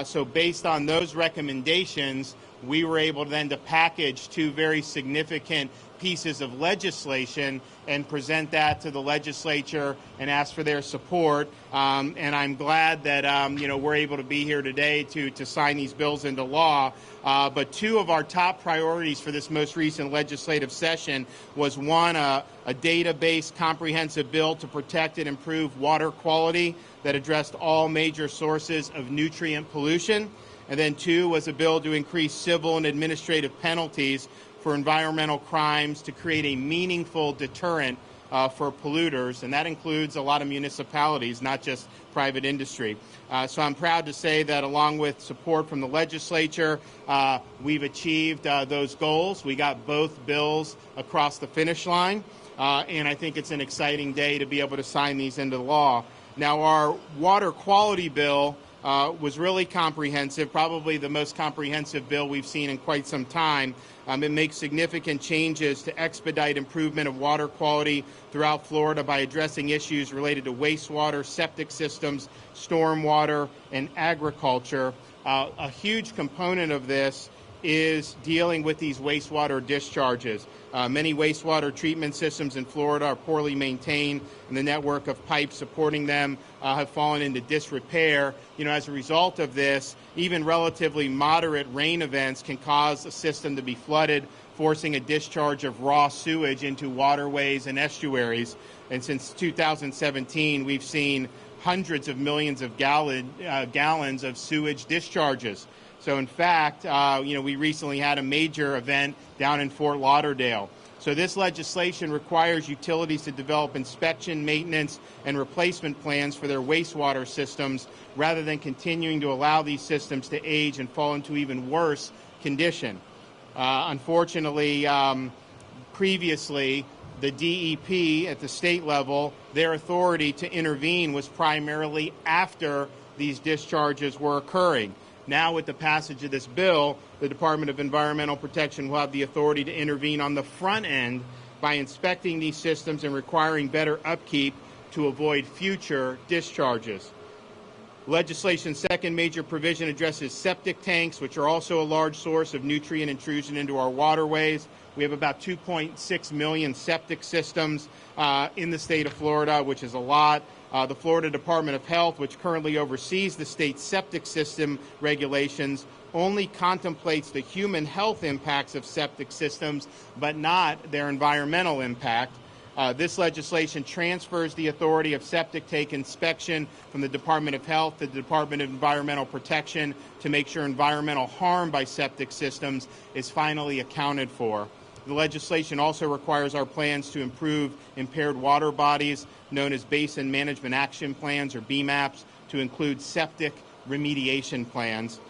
So based on those recommendations, we were able then to package two very significant pieces of legislation and present that to the legislature and ask for their support. And I'm glad that we're able to be here today to sign these bills into law. But two of our top priorities for this most recent legislative session was one, a data-based comprehensive bill to protect and improve water quality that addressed all major sources of nutrient pollution. And then two was a bill to increase civil and administrative penalties for environmental crimes to create a meaningful deterrent for polluters, and that includes a lot of municipalities, not just private industry. So I'm proud to say that along with support from the legislature, we've achieved those goals. We got both bills across the finish line, and I think it's an exciting day to be able to sign these into law. Now, our water quality bill was really comprehensive, probably the most comprehensive bill we've seen in quite some time. It makes significant changes to expedite improvement of water quality throughout Florida by addressing issues related to wastewater, septic systems, stormwater, and agriculture. A huge component of this is dealing with these wastewater discharges. Many wastewater treatment systems in Florida are poorly maintained, and the network of pipes supporting them have fallen into disrepair. As a result of this, even relatively moderate rain events can cause a system to be flooded, forcing a discharge of raw sewage into waterways and estuaries. And since 2017, we've seen hundreds of millions of gallons of sewage discharges. So in fact, we recently had a major event down in Fort Lauderdale. So this legislation requires utilities to develop inspection, maintenance, and replacement plans for their wastewater systems rather than continuing to allow these systems to age and fall into even worse condition. Unfortunately, previously, the DEP at the state level, their authority to intervene was primarily after these discharges were occurring. Now, with the passage of this bill, the Department of Environmental Protection will have the authority to intervene on the front end by inspecting these systems and requiring better upkeep to avoid future discharges. Legislation's second major provision addresses septic tanks, which are also a large source of nutrient intrusion into our waterways. We have about 2.6 million septic systems in the state of Florida, which is a lot. The Florida Department of Health, which currently oversees the state's septic system regulations, only contemplates the human health impacts of septic systems, but not their environmental impact. This legislation transfers the authority of septic tank inspection from the Department of Health to the Department of Environmental Protection to make sure environmental harm by septic systems is finally accounted for. The legislation also requires our plans to improve impaired water bodies, known as Basin Management Action Plans, or BMAPs, to include septic remediation plans.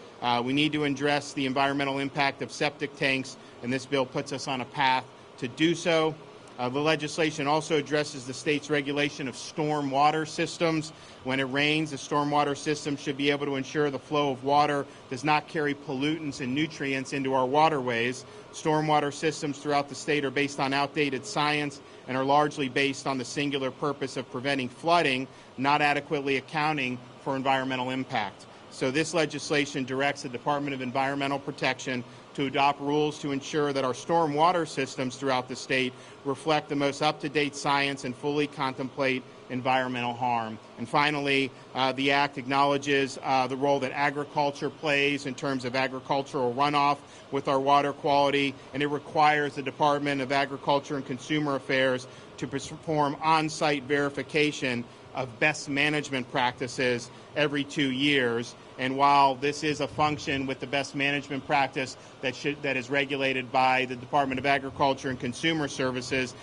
We need to address the environmental impact of septic tanks, and this bill puts us on a path to do so. The legislation also addresses the state's regulation of storm water systems. When it rains, the stormwater system should be able to ensure the flow of water does not carry pollutants and nutrients into our waterways. Stormwater systems throughout the state are based on outdated science and are largely based on the singular purpose of preventing flooding, not adequately accounting for environmental impact. So this legislation directs the Department of Environmental Protection to adopt rules to ensure that our storm water systems throughout the state reflect the most up-to-date science and fully contemplate environmental harm. And finally, the Act acknowledges the role that agriculture plays in terms of agricultural runoff with our water quality, and it requires the Department of Agriculture and Consumer Affairs to perform on-site verification of best management practices every 2 years. And while this is a function with the best management practice that is regulated by the Department of Agriculture and Consumer Services,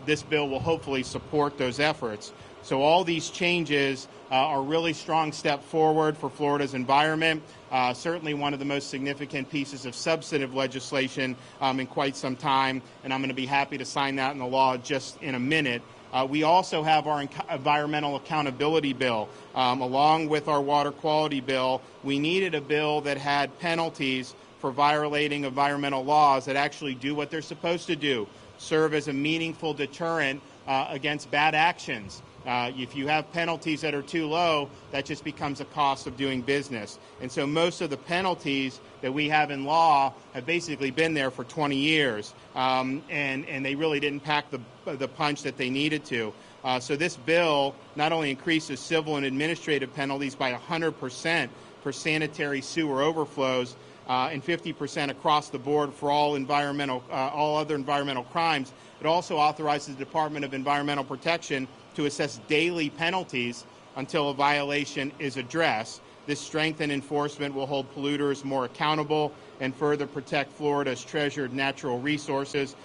this bill will hopefully support those efforts. So all these changes are a really strong step forward for Florida's environment, certainly one of the most significant pieces of substantive legislation in quite some time, and I'm going to be happy to sign that in the law just in a minute. We also have our environmental accountability bill. Along with our water quality bill, we needed a bill that had penalties for violating environmental laws that actually do what they're supposed to do, serve as a meaningful deterrent against bad actions. If you have penalties that are too low, that just becomes a cost of doing business. And so most of the penalties that we have in law have basically been there for 20 years, and they really didn't pack the punch that they needed to. So this bill not only increases civil and administrative penalties by 100% for sanitary sewer overflows, and 50% across the board for all other environmental crimes. It also authorizes the Department of Environmental Protection to assess daily penalties until a violation is addressed. This strengthened enforcement will hold polluters more accountable and further protect Florida's treasured natural resources.